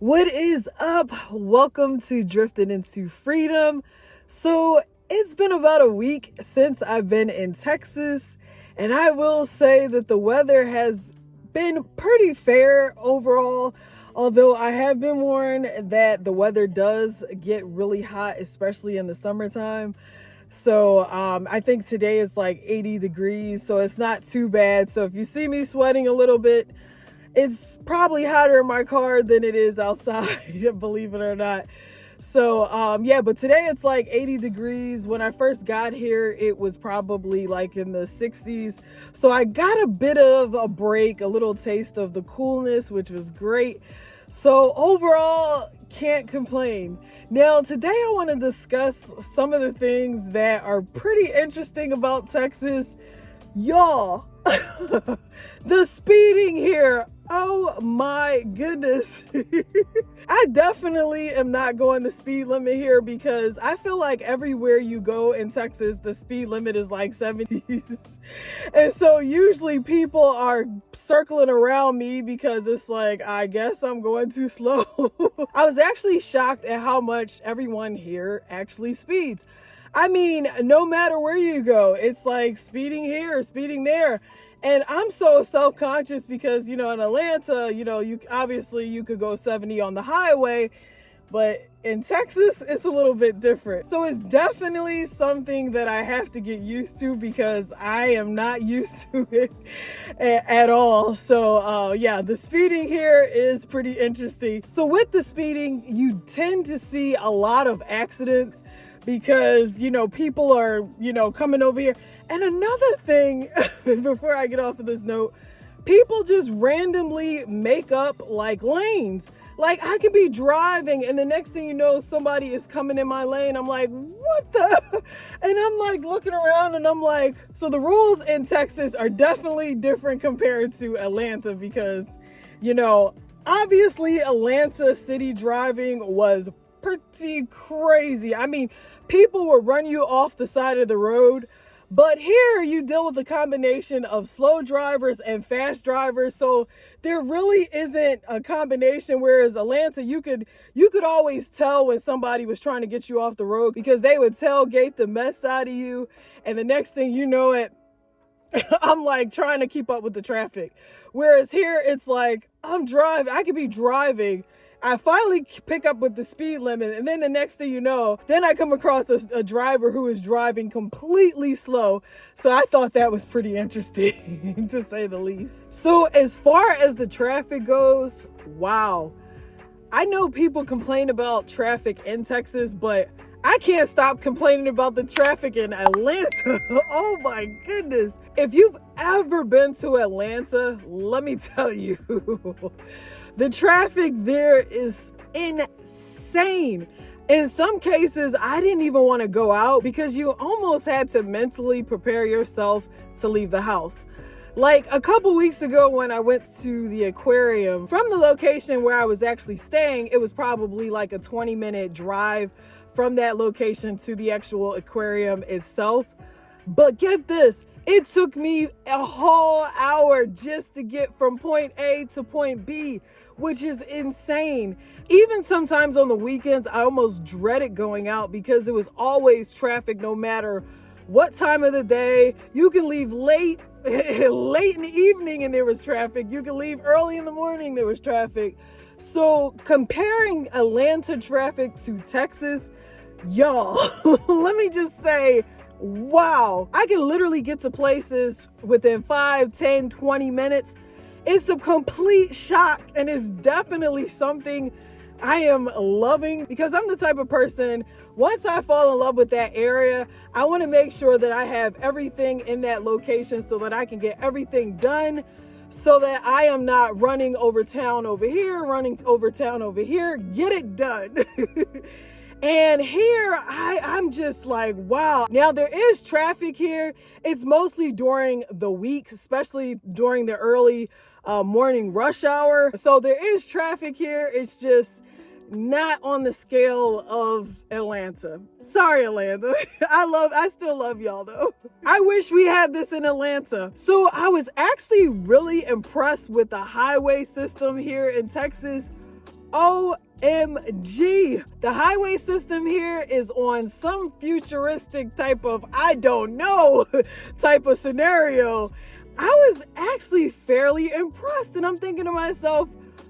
What is up? Welcome to Driftin into Freedom. So it's been about a week since I've been in Texas, and I will say that the weather has been pretty fair overall, although I have been warned that the weather does get really hot, especially in the summertime. So I think today is like 80 degrees, so it's not too bad. So if you see me sweating a little bit, it's probably hotter in my car than it is outside, believe it or not. So yeah, but today it's like 80 degrees. When I first got here, it was probably like in the 60s. So I got a bit of a break, a little taste of the coolness, which was great. So overall, can't complain. Now, today I want to discuss some of the things that are pretty interesting about Texas. Y'all, the speeding here. Oh my goodness. I definitely am not going the speed limit here because I feel like everywhere you go in Texas, the speed limit is like 70s. And so usually people are circling around me because it's like, I guess I'm going too slow. I was actually shocked at how much everyone here actually speeds. I mean, no matter where you go, it's like speeding here, speeding there. And I'm so self-conscious because, in Atlanta, you could go 70 on the highway, but in Texas, it's a little bit different. So it's definitely something that I have to get used to because I am not used to it at all. So yeah, the speeding here is pretty interesting. So with the speeding, you tend to see a lot of accidents because, people are, coming over here. And another thing, before I get off of this note, people just randomly make up like lanes. Like I could be driving and the next thing you know, somebody is coming in my lane. I'm like, what the? And I'm like looking around and I'm like, so the rules in Texas are definitely different compared to Atlanta because, obviously Atlanta city driving was pretty crazy. I mean, people will run you off the side of the road, but here you deal with a combination of slow drivers and fast drivers. So there really isn't a combination. Whereas Atlanta, you could always tell when somebody was trying to get you off the road because they would tailgate the mess out of you. And the next thing you know it, I'm like trying to keep up with the traffic. Whereas here it's like I could be driving. I finally pick up with the speed limit, and then the next thing you know, then I come across a driver who is driving completely slow. So I thought that was pretty interesting, to say the least. So as far as the traffic goes, wow. I know people complain about traffic in Texas, but I can't stop complaining about the traffic in Atlanta. Oh my goodness. If you've ever been to Atlanta, let me tell you, the traffic there is insane. In some cases, I didn't even want to go out because you almost had to mentally prepare yourself to leave the house. Like a couple weeks ago when I went to the aquarium, from the location where I was actually staying, it was probably like a 20-minute drive from that location to the actual aquarium itself. But get this, it took me a whole hour just to get from point A to point B, which is insane. Even sometimes on the weekends, I almost dreaded going out because it was always traffic no matter what time of the day. You can leave late in the evening and there was traffic. You can leave early in the morning, there was traffic. So comparing Atlanta traffic to Texas, y'all, let me just say, wow. I can literally get to places within 5, 10, 20 minutes. It's a complete shock, and it's definitely something I am loving because I'm the type of person, once I fall in love with that area, I want to make sure that I have everything in that location so that I can get everything done, so that I am not running over town over here, get it done. And here, I'm just like, wow. Now, there is traffic here. It's mostly during the week, especially during the early morning rush hour. So there is traffic here. It's just not on the scale of Atlanta. Sorry, Atlanta. I still love y'all though. I wish we had this in Atlanta. So I was actually really impressed with the highway system here in Texas. OMG. The highway system here is on some futuristic type of, I don't know, type of scenario. I was actually fairly impressed, and I'm thinking to myself,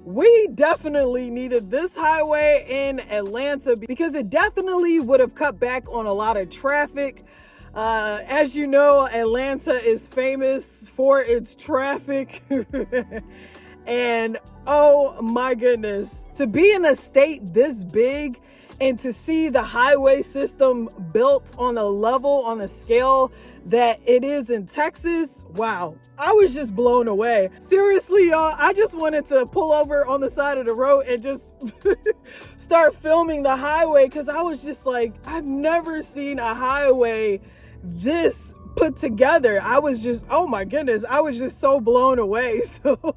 we definitely needed this highway in Atlanta because it definitely would have cut back on a lot of traffic. As you know, Atlanta is famous for its traffic. And oh my goodness, to be in a state this big and to see the highway system built on a level, on a scale that it is in Texas, wow, I was just blown away. Seriously, y'all, I just wanted to pull over on the side of the road and just start filming the highway, because I was just like, I've never seen a highway this put together. I was just, oh my goodness, I was just so blown away. So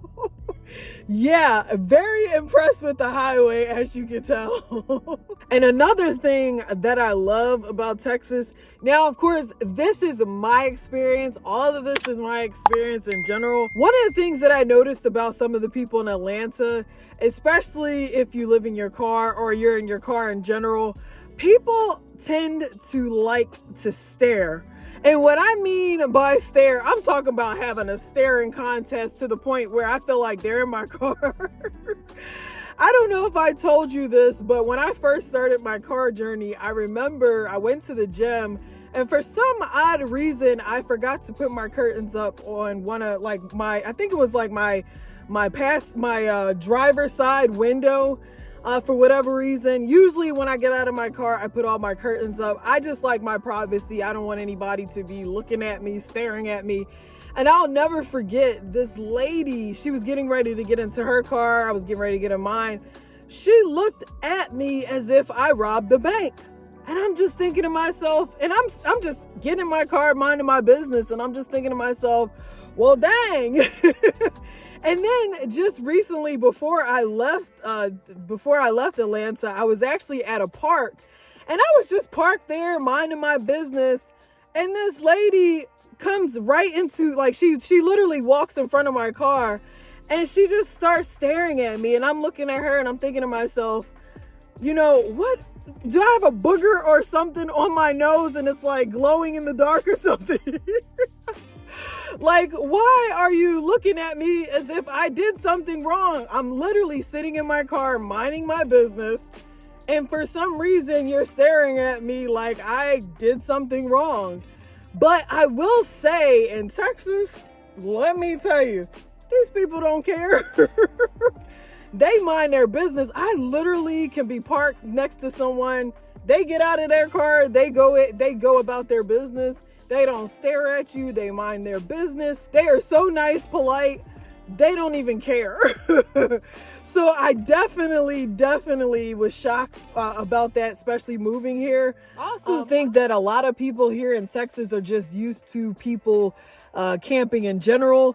yeah, very impressed with the highway, as you can tell. And another thing that I love about Texas, now of course this is my experience, all of this is my experience in general. One of the things that I noticed about some of the people in Atlanta, especially if you live in your car or you're in your car in general, people tend to like to stare. And what I mean by stare, I'm talking about having a staring contest to the point where I feel like they're in my car. I don't know if I told you this, but when I first started my car journey, I remember I went to the gym, and for some odd reason, I forgot to put my curtains up on one of I think it was like my driver's side window. For whatever reason, usually when I get out of my car, I put all my curtains up. I just like my privacy. I don't want anybody to be looking at me, staring at me. And I'll never forget this lady. She was getting ready to get into her car. I was getting ready to get in mine. She looked at me as if I robbed the bank. And I'm just thinking to myself, and I'm just getting in my car, minding my business, and I'm just thinking to myself, well, dang. And then just recently, before I left Atlanta, I was actually at a park, and I was just parked there minding my business, and this lady comes right into, she literally walks in front of my car, and she just starts staring at me, and I'm looking at her and I'm thinking to myself, you know, what? Do I have a booger or something on my nose and it's like glowing in the dark or something? Like, why are you looking at me as if I did something wrong? I'm literally sitting in my car minding my business, and for some reason you're staring at me like I did something wrong. But I will say, in Texas, let me tell you, these people don't care. They mind their business. I literally can be parked next to someone. They get out of their car, they go about their business. They don't stare at you. They mind their business. They are so nice, polite. They don't even care. So I definitely was shocked about that, especially moving here. I also think that a lot of people here in Texas are just used to people camping in general.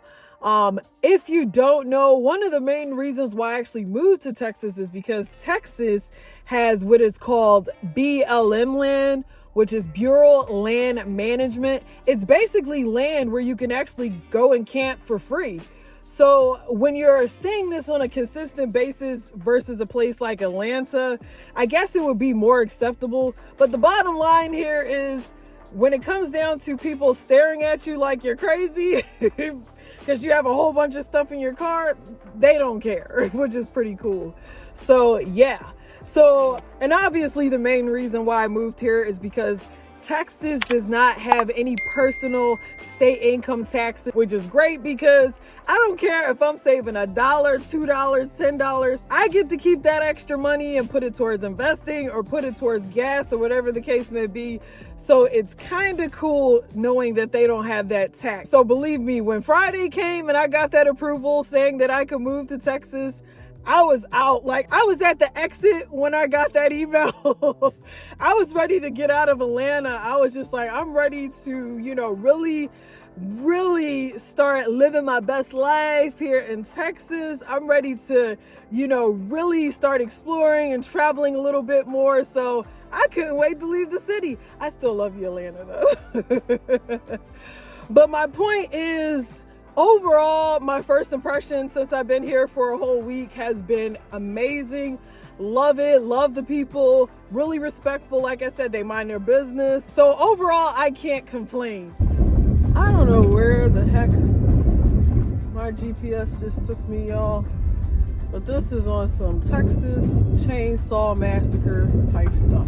If you don't know, one of the main reasons why I actually moved to Texas is because Texas has what is called BLM land, which is Bureau Land Management. It's basically land where you can actually go and camp for free. So when you're seeing this on a consistent basis versus a place like Atlanta, I guess it would be more acceptable. But the bottom line here is, when it comes down to people staring at you like you're crazy because you have a whole bunch of stuff in your car, they don't care, which is pretty cool. So yeah. So, and obviously the main reason why I moved here is because Texas does not have any personal state income taxes, which is great because I don't care if I'm saving $1, $2, $10. I get to keep that extra money and put it towards investing or put it towards gas or whatever the case may be. So it's kind of cool knowing that they don't have that tax. So believe me, when Friday came and I got that approval saying that I could move to Texas, I was out. Like, I was at the exit when I got that email. I was ready to get out of Atlanta. I was just like, I'm ready to, really start living my best life here in Texas. I'm ready to, really start exploring and traveling a little bit more. So I couldn't wait to leave the city. I still love you, Atlanta, though. But my point is, Overall, my first impression since I've been here for a whole week has been amazing. Love it, love the people, really respectful. Like I said, they mind their business. So overall, I can't complain. I don't know where the heck my GPS just took me, y'all. But this is on some Texas Chainsaw Massacre type stuff.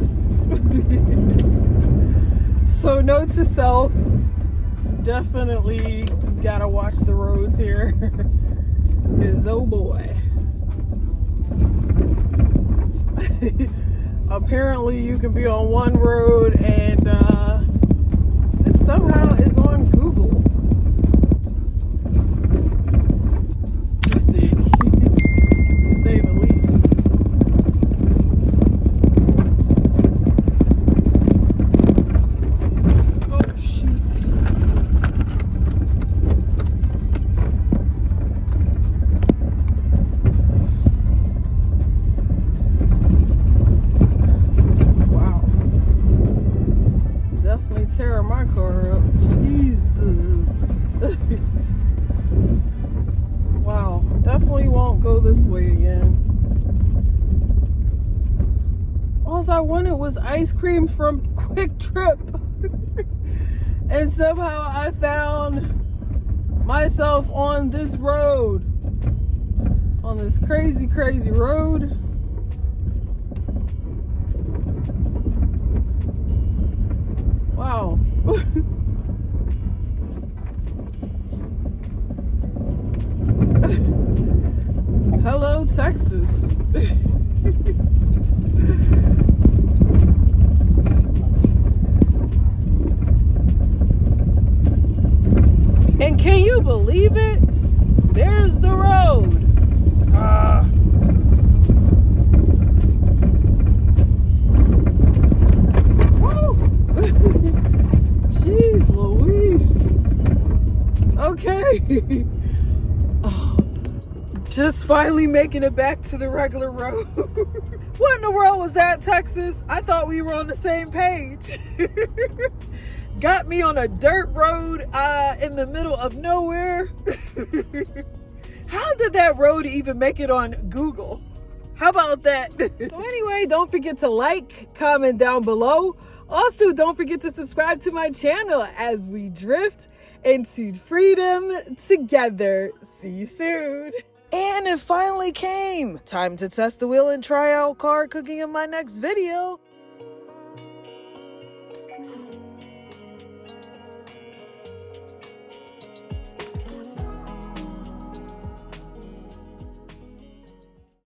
So note to self, definitely gotta watch the roads here. Cause oh boy. Apparently you can be on one road and it somehow is on Google. Interesting. To say the least. Oh shoot. Wow. Definitely tearing my car up. Jesus. Wow, definitely won't go this way again. All I wanted was ice cream from Quick Trip. And somehow I found myself on this road. On this crazy, crazy road. Wow. Hello, Texas. And can you believe it? There's the road. Woo! Jeez Louise. Okay. Just finally making it back to the regular road. What in the world was that, Texas? I thought we were on the same page. Got me on a dirt road in the middle of nowhere. How did that road even make it on Google? How about that? So anyway, don't forget to like, comment down below. Also, don't forget to subscribe to my channel as we drift into freedom together. See you soon. And it finally came. Time to test the wheel and try out car cooking in my next video.